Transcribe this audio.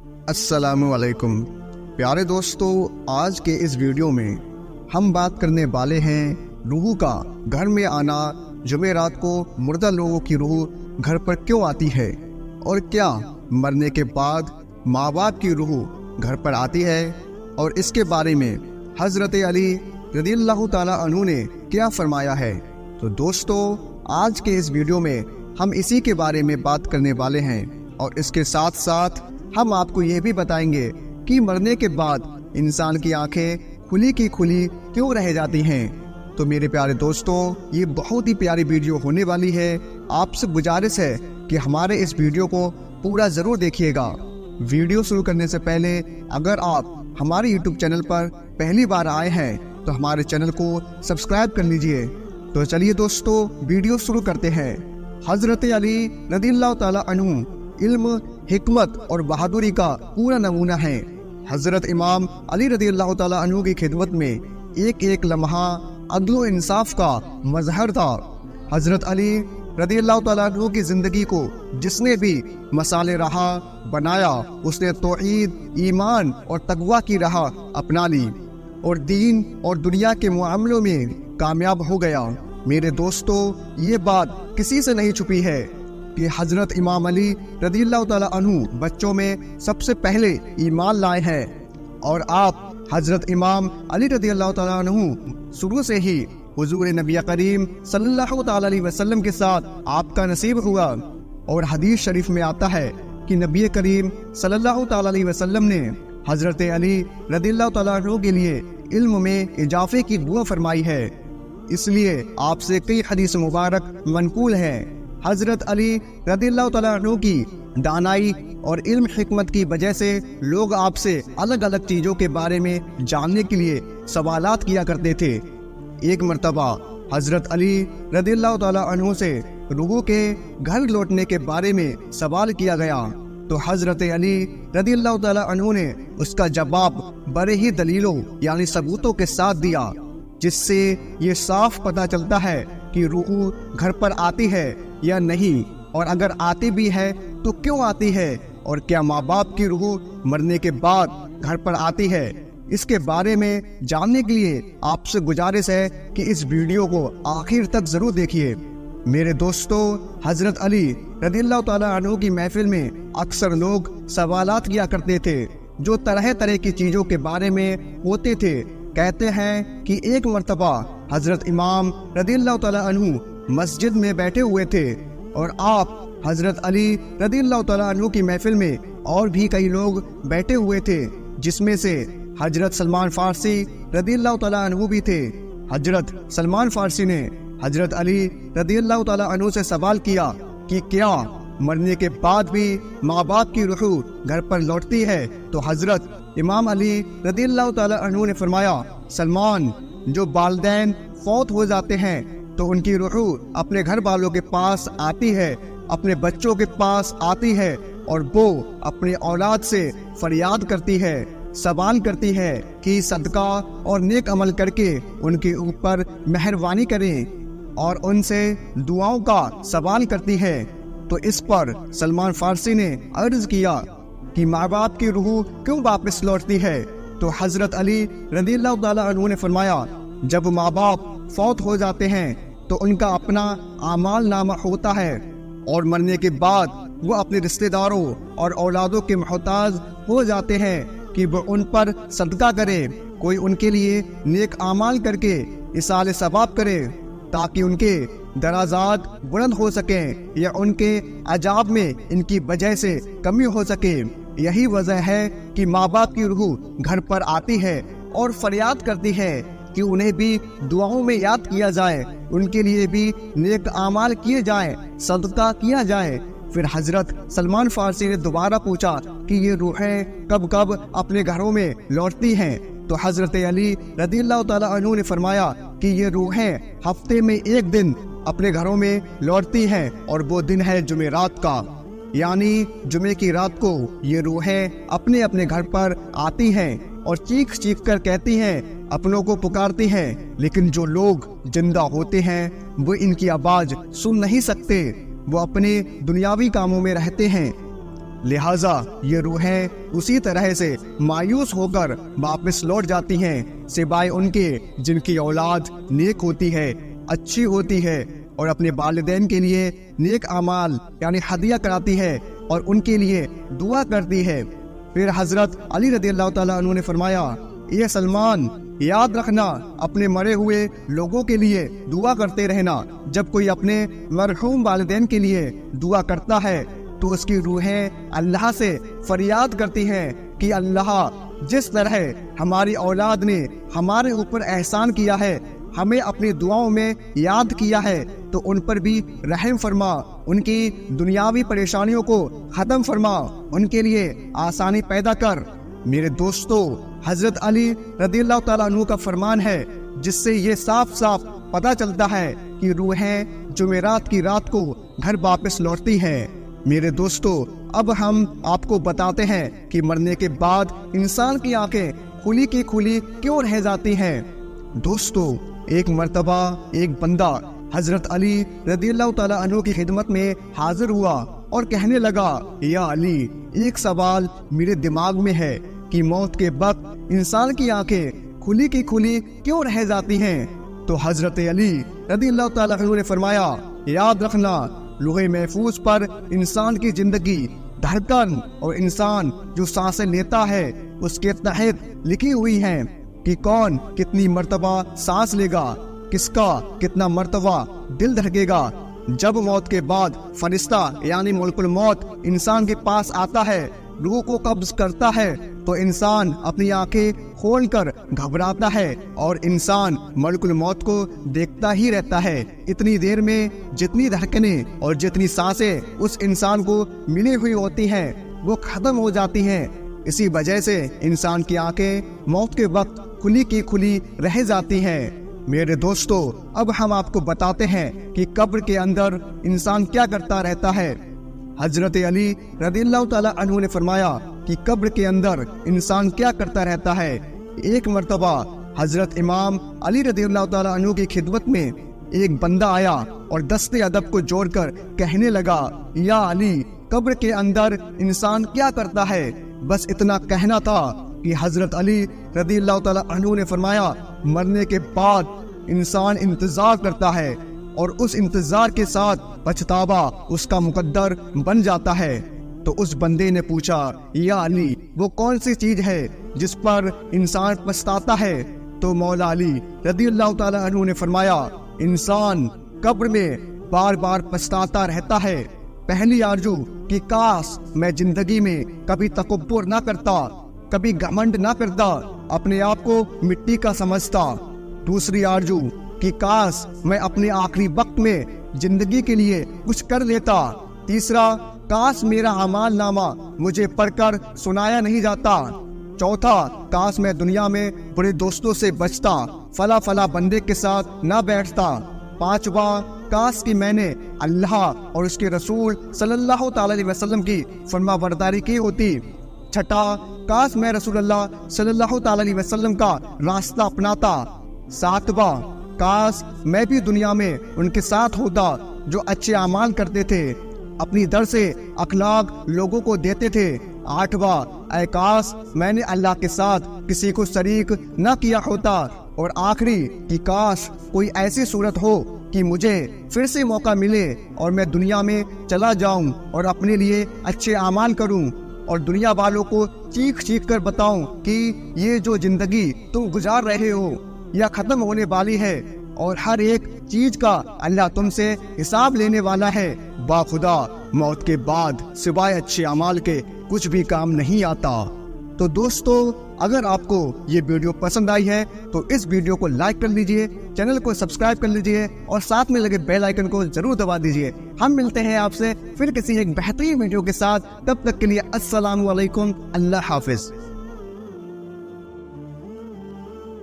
السلام علیکم پیارے دوستو، آج کے اس ویڈیو میں ہم بات کرنے والے ہیں روح کا گھر میں آنا۔ جمعرات کو مردہ لوگوں کی روح گھر پر کیوں آتی ہے، اور کیا مرنے کے بعد ماں باپ کی روح گھر پر آتی ہے، اور اس کے بارے میں حضرت علی رضی اللہ تعالیٰ عنہ نے کیا فرمایا ہے۔ تو دوستو، آج کے اس ویڈیو میں ہم اسی کے بارے میں بات کرنے والے ہیں، اور اس کے ساتھ ساتھ ہم آپ کو یہ بھی بتائیں گے کہ مرنے کے بعد انسان کی آنکھیں کھلی کی کھلی کیوں رہ جاتی ہیں۔ تو میرے پیارے دوستو، یہ بہت ہی پیاری ویڈیو ہونے والی ہے۔ آپ سے گزارش ہے کہ ہمارے اس ویڈیو کو پورا ضرور دیکھیے گا۔ ویڈیو شروع کرنے سے پہلے اگر آپ ہمارے یوٹیوب چینل پر پہلی بار آئے ہیں تو ہمارے چینل کو سبسکرائب کر لیجئے۔ تو چلیے دوستو، ویڈیو شروع کرتے ہیں۔ حضرت علی رضی اللہ تعالیٰ عنہ علم، حکمت اور بہادری کا پورا نمونہ ہے۔ حضرت امام علی رضی اللہ تعالیٰ عنہ کی خدمت میں ایک ایک لمحہ عدل و انصاف کا مظہر تھا۔ حضرت علی رضی اللہ تعالیٰ عنہ کی زندگی کو جس نے بھی مثال راہ بنایا، اس نے توحید، ایمان اور تقوی کی راہ اپنا لی اور دین اور دنیا کے معاملوں میں کامیاب ہو گیا۔ میرے دوستو، یہ بات کسی سے نہیں چھپی ہے کہ حضرت امام علی رضی اللہ تعالیٰ عنہ بچوں میں سب سے پہلے ایمان لائے ہیں، اور آپ حضرت امام علی رضی اللہ تعالیٰ عنہ شروع سے ہی حضور نبی کریم صلی اللہ تعالیٰ علیہ وسلم کے ساتھ آپ کا نصیب ہوا۔ اور حدیث شریف میں آتا ہے کہ نبی کریم صلی اللہ تعالیٰ علیہ وسلم نے حضرت علی رضی اللہ تعالیٰ عنہ کے لیے علم میں اضافے کی دعا فرمائی ہے، اس لیے آپ سے کئی حدیث مبارک منقول ہیں۔ حضرت علی رضی اللہ تعالیٰ عنہ کی دانائی اور علم حکمت کی وجہ سے لوگ آپ سے الگ الگ چیزوں کے بارے میں جاننے کے لیے سوالات کیا کرتے تھے۔ ایک مرتبہ حضرت علی رضی اللہ تعالیٰ عنہ سے روح کے گھر لوٹنے کے بارے میں سوال کیا گیا، تو حضرت علی رضی اللہ تعالیٰ عنہ نے اس کا جواب بڑے ہی دلیلوں یعنی ثبوتوں کے ساتھ دیا، جس سے یہ صاف پتہ چلتا ہے کہ روح گھر پر آتی ہے یا نہیں، اور اگر آتی بھی ہے تو کیوں آتی ہے، اور کیا ماں باپ کی روح مرنے کے بعد گھر پر آتی ہے۔ اس کے بارے میں جاننے کے لیے آپ سے گزارش ہے کہ اس ویڈیو کو آخر تک ضرور دیکھیے۔ میرے دوستو، حضرت علی رضی اللہ تعالیٰ عنہ کی محفل میں اکثر لوگ سوالات کیا کرتے تھے جو طرح طرح کی چیزوں کے بارے میں ہوتے تھے۔ کہتے ہیں کہ ایک مرتبہ حضرت امام رضی اللہ تعالیٰ عنہ مسجد میں بیٹھے ہوئے تھے، اور آپ حضرت علی رضی اللہ تعالیٰ عنہ کی محفل میں اور بھی کئی لوگ بیٹھے ہوئے تھے، جس میں سے حضرت سلمان فارسی رضی اللہ تعالیٰ عنہ بھی تھے۔ حضرت سلمان فارسی نے حضرت علی رضی اللہ تعالیٰ عنہ سے سوال کیا کہ کیا مرنے کے بعد بھی ماں باپ کی روح گھر پر لوٹتی ہے؟ تو حضرت امام علی رضی اللہ تعالیٰ عنہ نے فرمایا، سلمان، جو والدین فوت ہو جاتے ہیں تو ان کی روح اپنے گھر والوں کے پاس آتی ہے، اپنے بچوں کے پاس آتی ہے، اور وہ اپنے اولاد سے فریاد کرتی ہے، سوال کرتی ہے کہ صدقہ اور نیک عمل کر کے ان کے اوپر مہربانی کریں، اور ان سے دعاؤں کا سوال کرتی ہے۔ تو اس پر سلمان فارسی نے عرض کیا کہ ماں باپ کی روح کیوں واپس لوٹتی ہے؟ تو حضرت علی رضی اللہ تعالیٰ عنہ نے فرمایا، جب ماں باپ فوت ہو جاتے ہیں تو ان کا اپنا اعمال نامہ ہوتا ہے، اور مرنے کے بعد وہ اپنے رشتہ داروں اور اولادوں کے محتاج ہو جاتے ہیں کہ وہ ان پر صدقہ کرے، کوئی ان کے لیے نیک اعمال کر کے ایصال ثواب کرے تاکہ ان کے درجات بلند ہو سکیں، یا ان کے عذاب میں ان کی وجہ سے کمی ہو سکے۔ یہی وجہ ہے کہ ماں باپ کی روح گھر پر آتی ہے اور فریاد کرتی ہے کہ انہیں بھی دعاؤں میں یاد کیا جائے، ان کے لیے بھی نیک اعمال کیے جائیں، صدقہ کیا جائے۔ پھر حضرت سلمان فارسی نے دوبارہ پوچھا کہ یہ روحیں کب کب اپنے گھروں میں لوٹتی ہیں؟ تو حضرت علی رضی اللہ تعالیٰ عنہ نے فرمایا کہ یہ روحیں ہفتے میں ایک دن اپنے گھروں میں لوٹتی ہیں، اور وہ دن ہے جمعرات کا، یعنی جمعے کی رات کو یہ روحیں اپنے اپنے گھر پر آتی ہیں اور چیخ چیخ کر کہتی ہیں، اپنوں کو پکارتی ہیں، لیکن جو لوگ زندہ ہوتے ہیں وہ ان کی آواز سن نہیں سکتے، وہ اپنے دنیاوی کاموں میں رہتے ہیں۔ لہٰذا یہ روحیں اسی طرح سے مایوس ہو کر واپس لوٹ جاتی ہیں سوائے ان کے جن کی اولاد نیک ہوتی ہے، اچھی ہوتی ہے اور اپنے والدین کے لیے نیک اعمال یعنی ہدیہ کراتی ہے اور ان کے لیے دعا کرتی ہے۔ پھر حضرت علی رضی اللہ تعالیٰ عنہ نے فرمایا، یہ سلمان یاد رکھنا، اپنے مرے ہوئے لوگوں کے لیے دعا کرتے رہنا۔ جب کوئی اپنے مرحوم والدین کے لیے دعا کرتا ہے تو اس کی روحیں اللہ سے فریاد کرتی ہیں کہ اللہ، جس طرح ہماری اولاد نے ہمارے اوپر احسان کیا ہے، ہمیں اپنی دعاؤں میں یاد کیا ہے، تو ان پر بھی رحم فرما، ان کی دنیاوی پریشانیوں کو ختم فرما، ان کے لیے آسانی پیدا کر۔ میرے دوستو، حضرت علی رضی اللہ تعالیٰ عنہ کا فرمان ہے جس سے یہ صاف صاف پتہ چلتا ہے کہ روحیں جمعرات کی رات کو گھر واپس لوٹتی ہیں۔ میرے دوستو، اب ہم آپ کو بتاتے ہیں کہ مرنے کے بعد انسان کی آنکھیں کھلی کی کھلی کیوں رہ جاتی ہیں۔ دوستو، ایک مرتبہ ایک بندہ حضرت علی رضی اللہ تعالیٰ عنہ کی خدمت میں حاضر ہوا اور کہنے لگا، یا علی، ایک سوال میرے دماغ میں ہے کہ موت کے وقت انسان کی آنکھیں کھلی کی کھلی کیوں رہ جاتی ہیں؟ تو حضرت علی رضی اللہ تعالیٰ عنہ نے فرمایا، یاد رکھنا، لوح محفوظ پر انسان کی زندگی، دھڑکن اور انسان جو سانسیں لیتا ہے اس کے تحت لکھی ہوئی ہیں کہ کون کتنی مرتبہ سانس لے گا، کس کا کتنا مرتبہ دل دھڑکے گا۔ جب موت کے بعد فرشتہ یعنی ملک الموت انسان کے پاس آتا ہے، روح کو قبض کرتا ہے، تو انسان اپنی آنکھیں کھول کر گھبراتا ہے اور انسان ملک الموت کو دیکھتا ہی رہتا ہے۔ اتنی دیر میں جتنی دھڑکنیں اور جتنی سانسیں اس انسان کو ملی ہوئی ہوتی ہیں وہ ختم ہو جاتی ہیں۔ اسی وجہ سے انسان کی آنکھیں موت کے وقت کھلی کی کھلی رہ جاتی ہیں۔ میرے دوستو، اب ہم آپ کو بتاتے ہیں کہ قبر کے اندر انسان کیا کرتا رہتا ہے۔ حضرت علی رضی اللہ تعالیٰ عنہ نے فرمایا کہ قبر کے اندر انسان کیا کرتا رہتا ہے۔ ایک مرتبہ حضرت امام علی رضی اللہ تعالیٰ عنہ کی خدمت میں ایک بندہ آیا اور دست ادب کو جوڑ کر کہنے لگا، یا علی، قبر کے اندر انسان کیا کرتا ہے؟ بس اتنا کہنا تھا کہ حضرت علی رضی اللہ تعالیٰ عنہ نے فرمایا، مرنے کے بعد انسان انتظار کرتا ہے اور اس انتظار کے ساتھ پچھتاوا اس کا مقدر بن جاتا ہے۔ تو اس بندے نے پوچھا، یا علی، وہ کون سی چیز ہے جس پر انسان پچھتاتا ہے؟ تو مولا علی رضی اللہ تعالیٰ عنہ نے فرمایا، انسان قبر میں بار بار پچھتاتا رہتا ہے۔ پہلی آرزو کہ کاش میں زندگی میں کبھی تکبر نہ کرتا، کبھی گھمنڈ نہ کرتا، اپنے آپ کو مٹی کا سمجھتا۔ دوسری آرزو کہ کاش میں اپنے آخری وقت میں زندگی کے لیے کچھ کر لیتا۔ تیسرا، کاش میرا اعمال نامہ مجھے پڑھ کر سنایا نہیں جاتا۔ چوتھا، کاش میں دنیا میں برے دوستوں سے بچتا، فلاں بندے کے ساتھ نہ بیٹھتا۔ پانچواں، کاش کہ میں نے اللہ اور اس کے رسول صلی اللہ تعالی علیہ وسلم کی فرما برداری کی ہوتی۔ چھٹا، کاش میں رسول اللہ صلی اللہ تعالی علیہ وسلم کا راستہ اپناتا۔ ساتواں، کاش میں بھی دنیا میں ان کے ساتھ ہوتا جو اچھے اعمال کرتے تھے، اپنی در سے اخلاق لوگوں کو دیتے تھے۔ آٹھواں، اے کاش میں نے اللہ کے ساتھ کسی کو شریک نہ کیا ہوتا۔ اور آخری کہ کاش کوئی ایسی صورت ہو کہ مجھے پھر سے موقع ملے اور میں دنیا میں چلا جاؤں اور اپنے لیے اچھے اعمال کروں اور دنیا والوں کو چیخ چیخ کر بتاؤں کہ یہ جو زندگی تم گزار رہے ہو یا ختم ہونے والی ہے اور ہر ایک چیز کا اللہ تم سے حساب لینے والا ہے۔ با خدا، موت کے بعد سوائے اچھے اعمال کے کچھ بھی کام نہیں آتا۔ تو دوستو، اگر آپ کو یہ ویڈیو پسند آئی ہے تو اس ویڈیو کو لائک کر لیجئے، چینل کو سبسکرائب کر لیجئے اور ساتھ میں لگے بیل آئیکن کو ضرور دبا دیجئے۔ ہم ملتے ہیں آپ سے پھر کسی ایک بہترین ویڈیو کے ساتھ، تب تک کے لیے السلام علیکم، اللہ حافظ۔